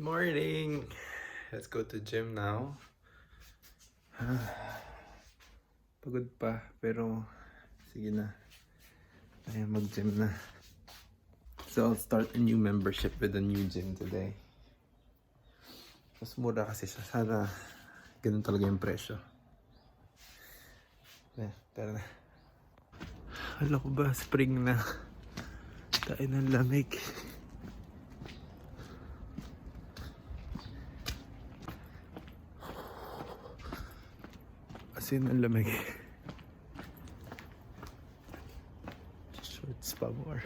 Morning! Let's go to gym now. Pagod pa, pero sige na. Kaya mag-gym na. So I'll start a new membership with a new gym today. Mas mura kasi siya. Sana ganun talaga yung presyo. Tara na. Hala ko ba, spring na. Tayo ng lamig. As in, ang lamig. Shorts pa more.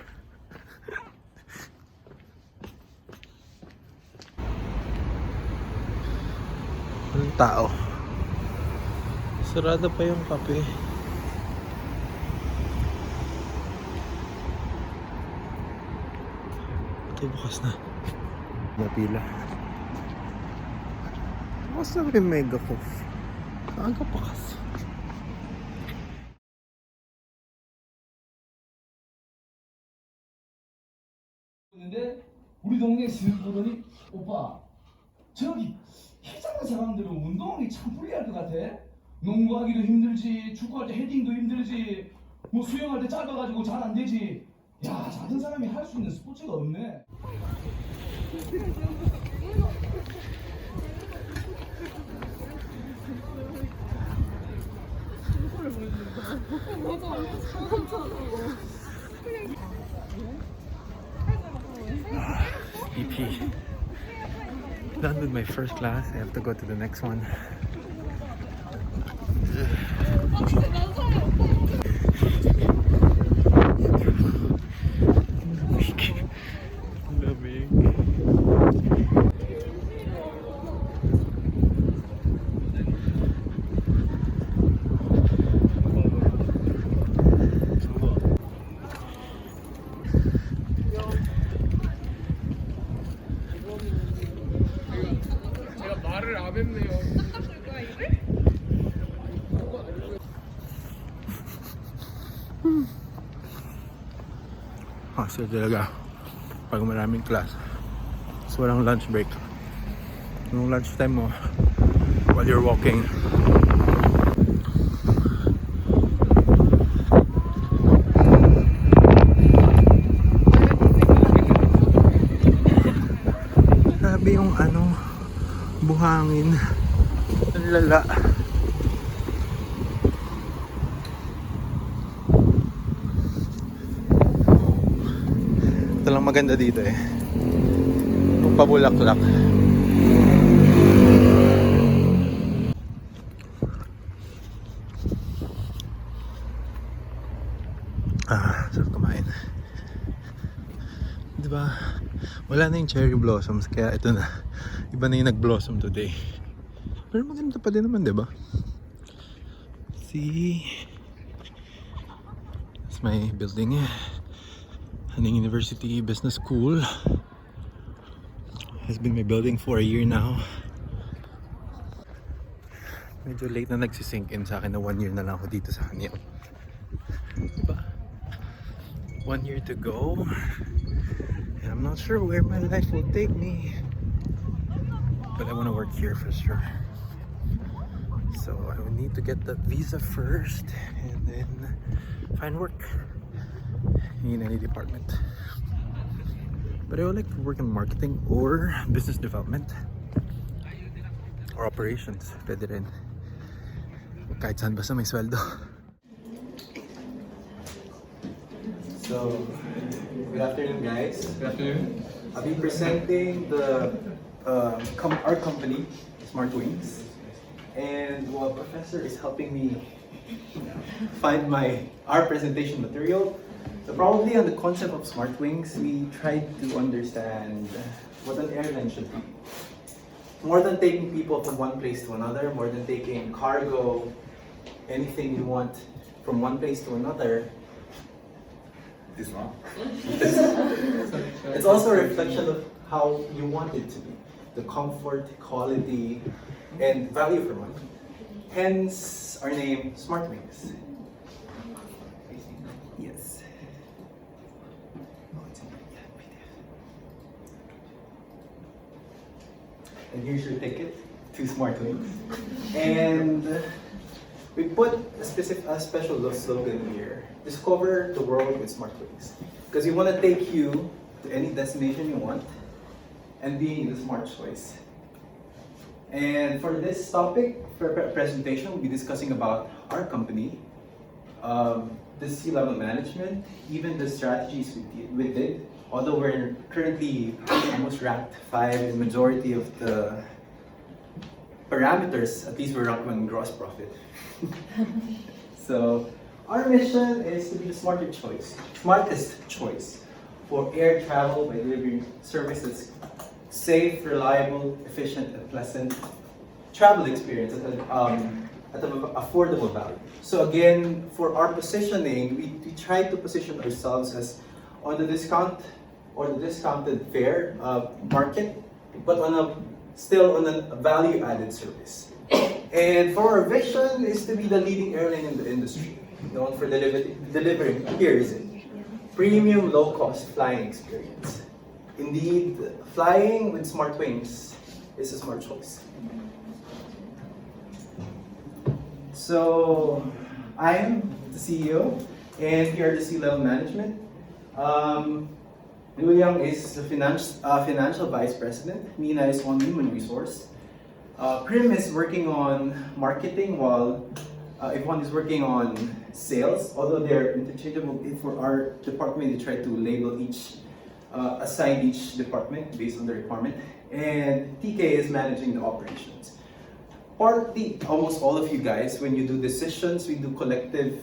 Walang tao. Sarado pa yung kape. Ito bukas na. Napila. Bukas na rin mega coffee. Aga pa kasi. 근데 우리 동네 슥 보더니 오빠 저기 해장한 사람들은 운동하기 참 불리할 것 같아. 농구하기도 힘들지, 축구할 때 헤딩도 힘들지, 뭐 수영할 때 짧아가지고 잘 안 되지. 야, 작은 사람이 할 수 있는 스포츠가 없네. EP. Done with my first class. I have to go to the next one. Lamig. 말을 안 했네요. Kasi talaga pag maraming class, so walang lunch break. Yung lunch time mo while you're walking. Grabe yung buhangin. Ang lala. Ito lang maganda dito yung pabulaklak. Sarap kumain. Diba? Wala na yung cherry blossoms, kaya ito na. Iba na yung nag-blossom today. Pero maganda pa din naman, diba? See? That's my building. Hanning University Business School. Has been my building for a year now. Medyo late na nagsisink in sa akin na 1 year na lang ako dito sa Hanning. Diba? 1 year to go. And I'm not sure where my life will take me. But I want to work here for sure. So I will need to get that visa first and then find work in any department. But I would like to work in marketing or business development or operations. Pwede rin. Kahit saan basta may sweldo. So, good afternoon guys. Good afternoon. I'll be presenting our company, Smart Wings. And while Professor is helping me find our presentation material, so probably on the concept of Smart Wings, we tried to understand what an airline should be. More than taking people from one place to another, more than taking cargo, anything you want from one place to another. This one? It's also a reflection of how you want it to be. The comfort, quality, and value for money. Hence our name, Smart Wings. Yes. And here's your ticket to Smart Wings. And we put a special slogan here: discover the world with Smart Wings. Because we want to take you to any destination you want and being the smart choice. And for this topic, for presentation, we'll be discussing about our company, the C-level management, even the strategies we did. Although we're currently almost ranked 5 in majority of the parameters, at least we're ranked on gross profit. So our mission is to be the smartest choice for air travel by delivering services safe, reliable, efficient, and pleasant travel experience at an affordable value. So again, for our positioning, we try to position ourselves as on the discount or the discounted fare market, but still on a value-added service. And for our vision is to be the leading airline in the industry, known for delivering, here is it, premium low-cost flying experience. Indeed, flying with Smart Wings is a smart choice. So, I am the CEO, and here are the C-level management. Liu is the financial vice president. Mina is on human resource. Prim is working on marketing, while Yvonne is working on sales. Although they're interchangeable for our department, they try to label assign each department based on the requirement. And TK is managing the operations. Partly, almost all of you guys, when you do decisions, we do collective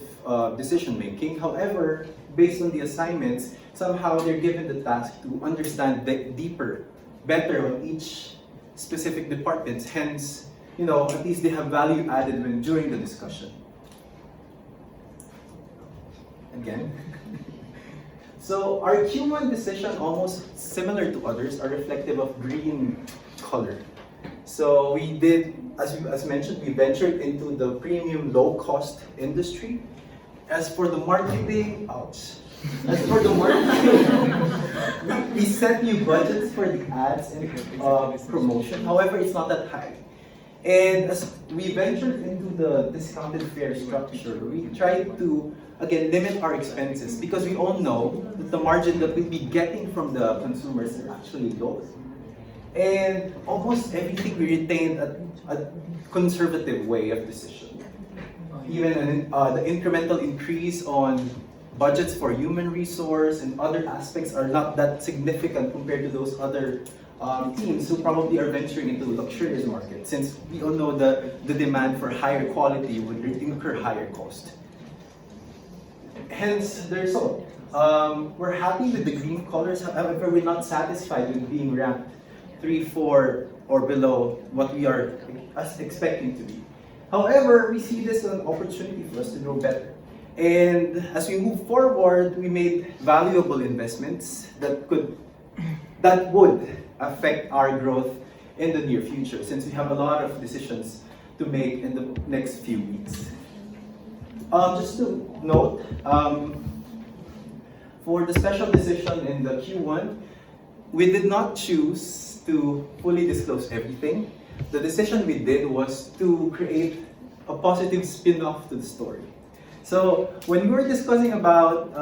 decision making. However, based on the assignments, somehow they're given the task to understand better on each specific departments. Hence, at least they have value added during the discussion. Again. So our Q1 decision, almost similar to others, are reflective of green color. So we did, as mentioned, we ventured into the premium low-cost industry. As for the marketing, we set new budgets for the ads and promotion. However, it's not that high. And as we ventured into the discounted fare structure, we tried to, again, limit our expenses because we all know that the margin that we'll be getting from the consumers is actually low. And almost everything we retained a conservative way of decision. Even the incremental increase on budgets for human resource and other aspects are not that significant compared to those other teams who probably are venturing into the luxurious market, since we all know the demand for higher quality would incur higher cost. Hence the result. We're happy with the green colors, however, we're not satisfied with being ranked 3, 4, or below what we are expecting to be. However, we see this as an opportunity for us to grow better. And as we move forward, we made valuable investments that would affect our growth in the near future, since we have a lot of decisions to make in the next few weeks. Just to note, for the special decision in the Q1, we did not choose to fully disclose everything. The decision we did was to create a positive spin-off to the story. So when we were discussing about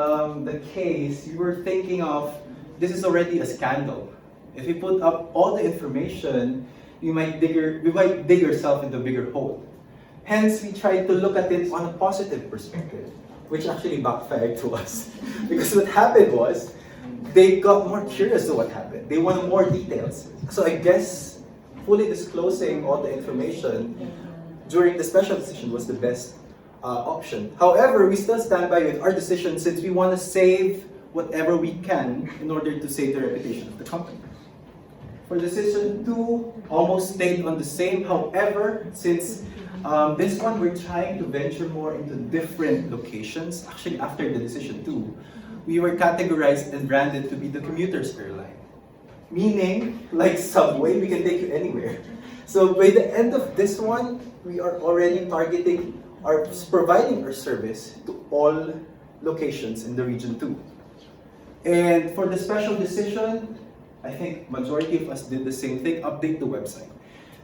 the case, we were thinking of, this is already a scandal. If we put up all the information, we might dig yourself into a bigger hole. Hence, we tried to look at it on a positive perspective, which actually backfired to us. Because what happened was, they got more curious to what happened. They wanted more details. So I guess fully disclosing all the information during the special decision was the best option. However, we still stand by with our decision, since we want to save whatever we can in order to save the reputation of the company. For decision 2, almost stayed on the same. However, since this one we're trying to venture more into different locations, actually after the decision 2, we were categorized and branded to be the commuter's airline. Meaning, like Subway, we can take you anywhere. So by the end of this one, we are already targeting or providing our service to all locations in the region 2. And for the special decision, I think majority of us did the same thing, update the website.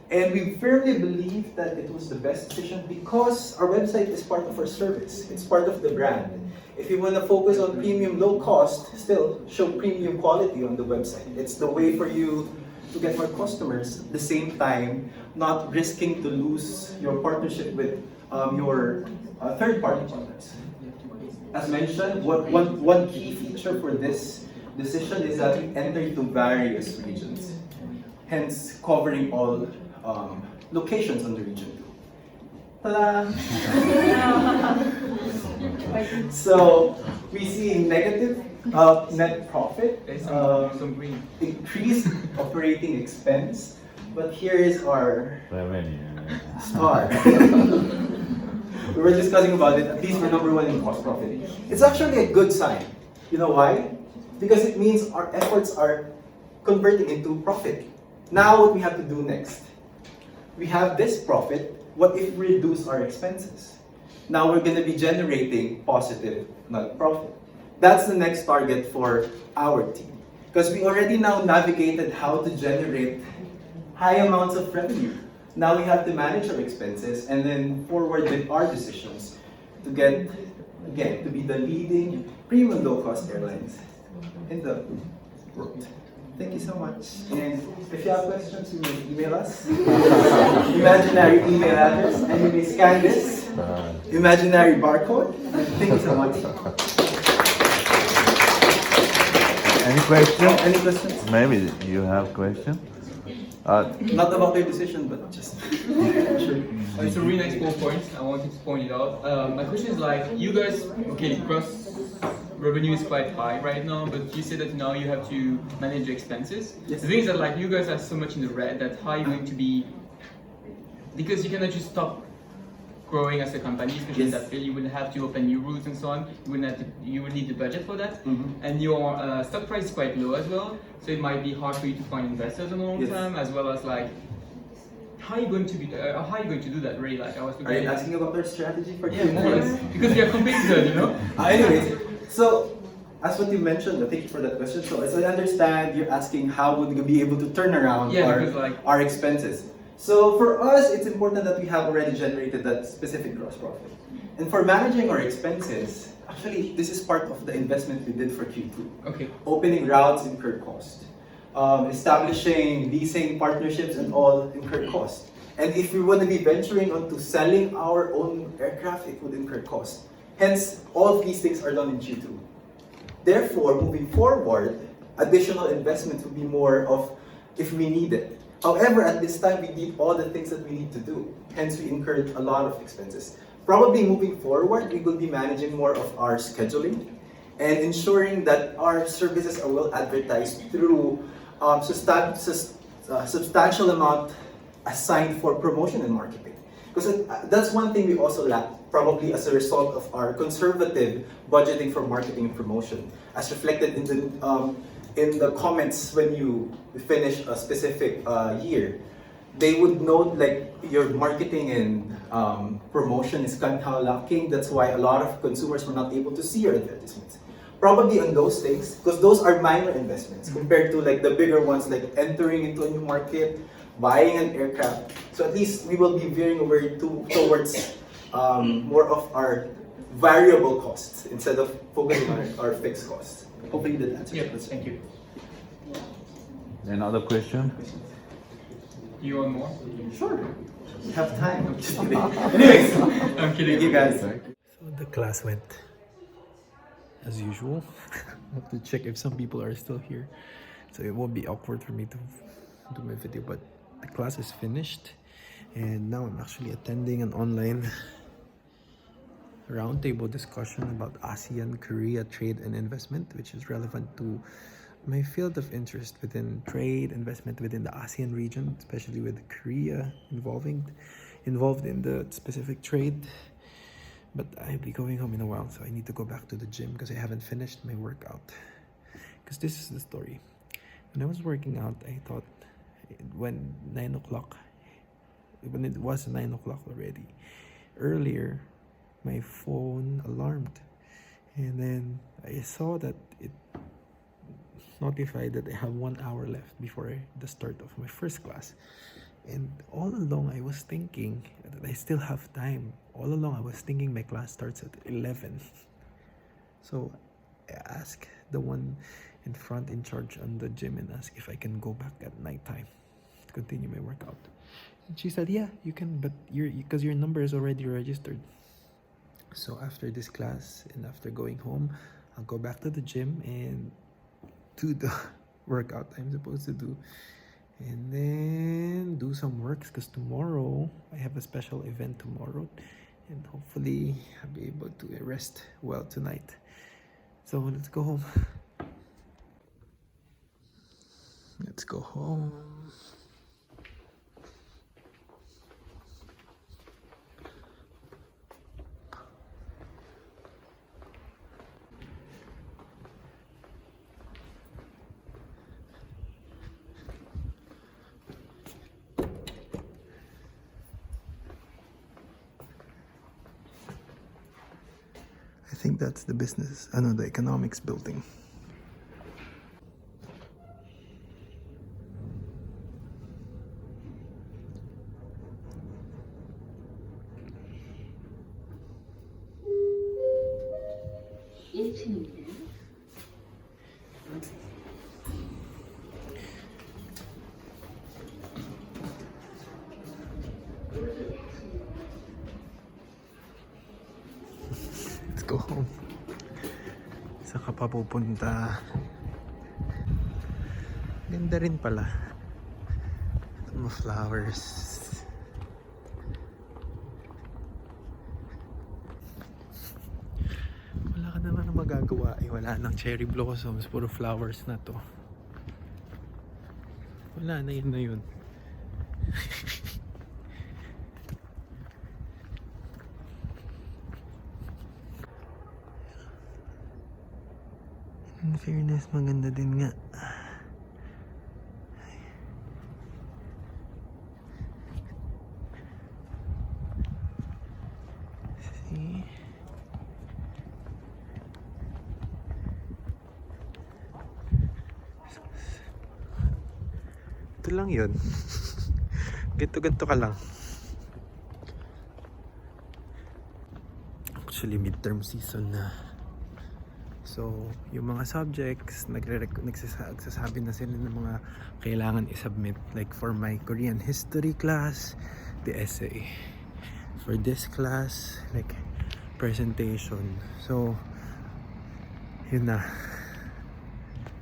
And we firmly believe that it was the best decision because our website is part of our service. It's part of the brand. If you want to focus on premium low cost, still show premium quality on the website. It's the way for you to get more customers at the same time, not risking to lose your partnership with your third-party partners. As mentioned, one key feature for this decision is that we enter into various regions, hence covering all locations on the region. Ta-da! So we see negative net profit, increased operating expense, but here is our star. We were discussing about it, at least we're number one in cost profit. It's actually a good sign. You know why? Because it means our efforts are converting into profit. Now what we have to do next? We have this profit, what if we reduce our expenses? Now we're going to be generating positive net profit. That's the next target for our team. Because we already now navigated how to generate high amounts of revenue. Now we have to manage our expenses and then forward with our decisions to get, again, to be the leading premium low-cost airlines in the world. Thank you so much. And if you have questions, you may email us. Imaginary email address, and you may scan this imaginary barcode. Thank you so much. Any questions? Any questions? Maybe you have question. Not about their decision, but just sure. It's a really nice point. I wanted to point it out. My question is like, you guys, okay, gross revenue is quite high right now, but you said that now you have to manage your expenses. Yes. The thing is that like you guys are so much in the red that how are you going to be, because you cannot just stop growing as a company, especially in Yes. that field. You will have to open new routes and so on. You will need the budget for that. Mm-hmm. And your stock price is quite low as well, so it might be hard for you to find investors in the long Yes. term, as well as like how are you going to be how are you going to do that really? Like I was Are you asking about our strategy for yeah, more or less. Because we are competitors, you know. Anyways, so as what you mentioned, thank you for that question. So as I understand, you're asking how would we be able to turn around Yeah, because, like, our expenses. So for us, it's important that we have already generated that specific gross profit. And for managing our expenses, actually, this is part of the investment we did for Q2. Okay. Opening routes incurred cost. Establishing leasing partnerships and all incurred cost. And if we want to be venturing onto selling our own aircraft, it would incur cost. Hence, all of these things are done in Q2. Therefore, moving forward, additional investment would be more of if we need it. However, at this time, we did all the things that we need to do. Hence, we incurred a lot of expenses. Probably moving forward, we will be managing more of our scheduling and ensuring that our services are well advertised through substantial amount assigned for promotion and marketing. Because that's one thing we also lack, probably as a result of our conservative budgeting for marketing and promotion, as reflected in the comments when you finish a specific year. They would note like your marketing and promotion is kind of lacking. That's why a lot of consumers were not able to see your advertisements. Probably on those things, because those are minor investments compared to like the bigger ones, like entering into a new market, buying an aircraft. So at least we will be veering over towards more of our variable costs instead of focusing on our fixed costs. Hopefully that answers your question. Thank you. Another question? You want more? Sure. We have time. I'm just kidding. Anyways, I'm kidding. thank you guys. So the class went as usual. I have to check if some people are still here, so it won't be awkward for me to do my video, but the class is finished and now I'm actually attending an online roundtable discussion about ASEAN Korea trade and investment, which is relevant to my field of interest within trade investment within the ASEAN region, especially with Korea involved in the specific trade. But I'll be going home in a while, so I need to go back to the gym because I haven't finished my workout. Because this is the story. When I was working out, I thought when it was 9 o'clock already, earlier my phone alarmed, and then I saw that it notified that I have 1 hour left before the start of my first class. And all along I was thinking that I still have time. All along I was thinking my class starts at 11. So I asked the one in front in charge on the gym and asked if I can go back at nighttime to continue my workout. And she said, yeah, you can, but because your number is already registered. So after this class and after going home, I'll go back to the gym and do the workout I'm supposed to do. And then do some works because tomorrow I have a special event tomorrow. And hopefully I'll be able to rest well tonight. So let's go home. Let's go home. I think that's the business, the economics building. Let's go home. Saan ka pa pupunta? Ganda rin pala. Mga flowers. Wala ka naman magagawa. Wala nang cherry blossoms. Puro flowers na to. Wala na, yun na yun. In fairness, maganda din nga. See? Ito lang yun. Ganto-ganto ka lang. Actually, midterm season na. So, yung mga subjects, nagsasabi na sila ng mga kailangan i-submit. Like for my Korean history class, the essay. For this class, like presentation. So, yun na.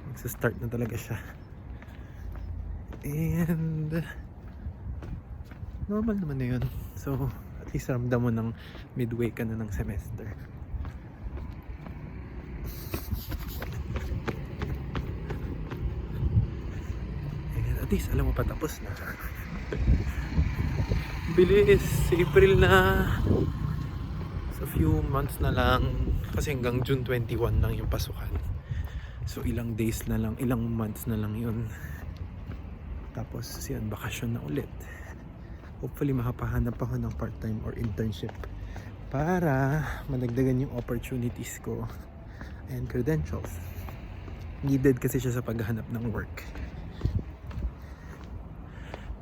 Magsa-start na talaga siya. And normal naman na yun. So, at least ramdam mo ng midway ka na ng semester. At least alam mo patapos na. Bilis, April na. So few months na lang. Kasi hanggang June 21 lang yung pasukan. So ilang days na lang, ilang months na lang yun. Tapos yan, bakasyon na ulit. Hopefully makapahanap ako ng part-time or internship para madagdagan yung opportunities ko and credentials. Needed kasi siya sa paghahanap ng work.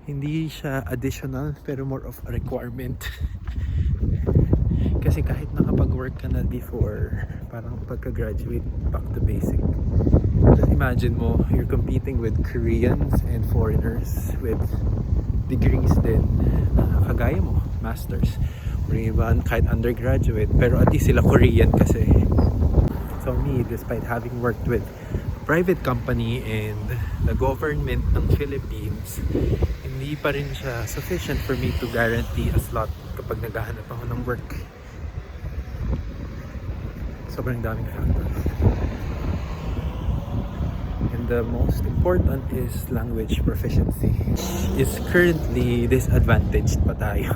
Hindi siya additional pero more of a requirement. Kasi kahit nakapag-work ka na before, parang pagka-graduate, back to basic. Just imagine mo, you're competing with Koreans and foreigners with degrees din. Kagaya mo, masters. Or even kahit undergraduate, pero at least sila Korean kasi. So me, despite having worked with private company and the government ng Philippines, hindi pa rin siya sufficient for me to guarantee a slot kapag naghahanap ako ng work. Sobrang daming factors. And the most important is language proficiency. Is currently disadvantaged pa tayo.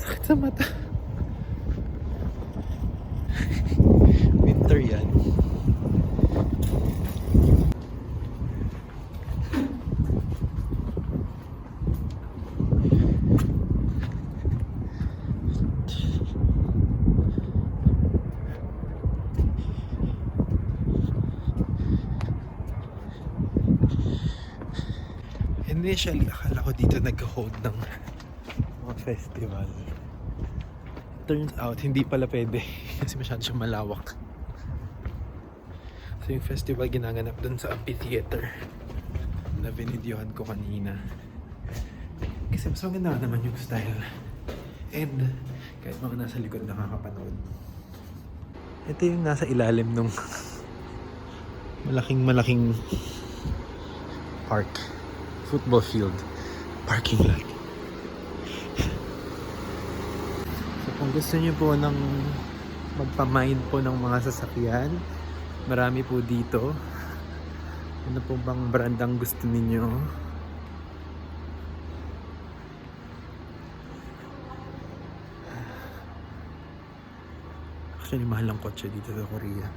Sakit sa mata. Winter yan. Initially, akala ko dito nag-hold ng mga festival. Turns out, hindi pala pwede kasi masyado siyang malawak. So yung festival ginanganap dun sa amphitheater na binidyohan ko kanina. Kasi mas maganda naman yung style. And kahit mga nasa likod nakakapanood. Ito yung nasa ilalim nung malaking park. Football field. Parking lot. So kung gusto niyo po ng magpamind po ng mga sasakyan, marami po dito. Ano po bang brand ang gusto ninyo? Actually, mahal ang kotse dito sa Korea.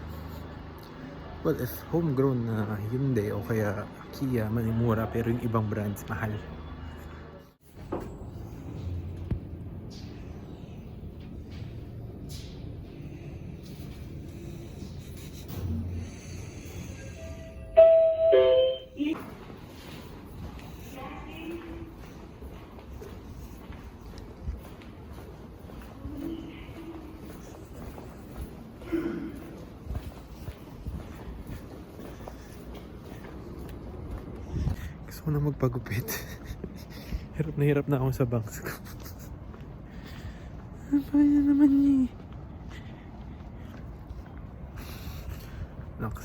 Well, if homegrown na Hyundai o kaya Kia, manimura, pero yung ibang brands, mahal. Gusto ko na magpagupit. Hirap na ako sa bangs ko. Ano yan naman niya?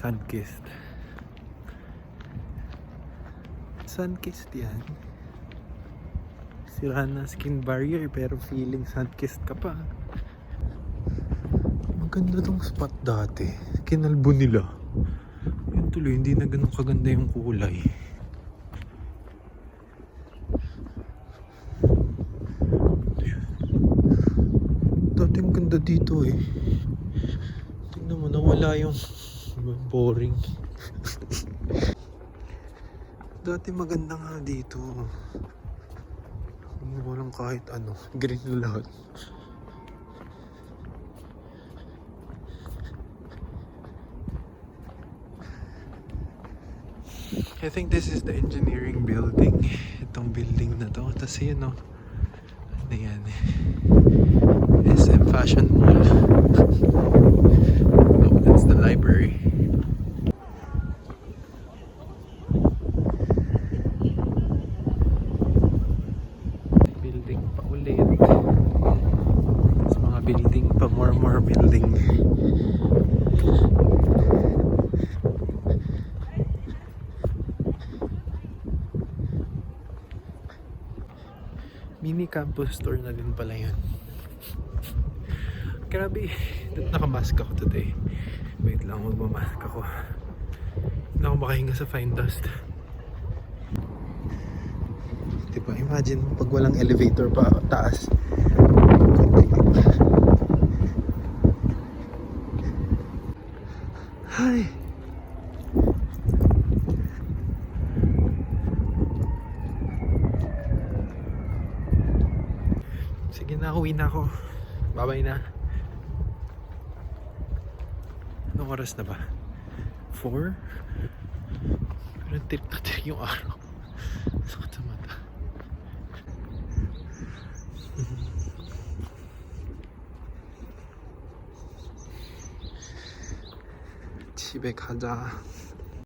Sun-kissed. Sun-kissed yan. Sira na skin barrier pero feeling sun-kissed ka pa. Maganda tong spot dati. Kinalbo nila. Yun tuloy, hindi na ganun kaganda yung kulay. Dati ang ganda dito eh. Tingnan mo, nawala yung boring. Dati maganda nga dito. Walang kahit ano. Green na lahat. I think this is the engineering building. Itong building na to. Tapos yun o. Ano yan? SM Fashion Mall. No, that's the library. Building pa ulit. Tapos mga building pa. More building. Mini campus tour na din pala yun. Grabe, nakamask ako today. Wait lang, magmamask ako. Hindi ako makahinga sa fine dust. Diba, imagine pag walang elevator pa taas. Hi! Sige na, uwi na ako. Bye-bye na. Anong oras na ba? 4? Pero trip na trip yung araw. Sakit sa mata. 집에 가자.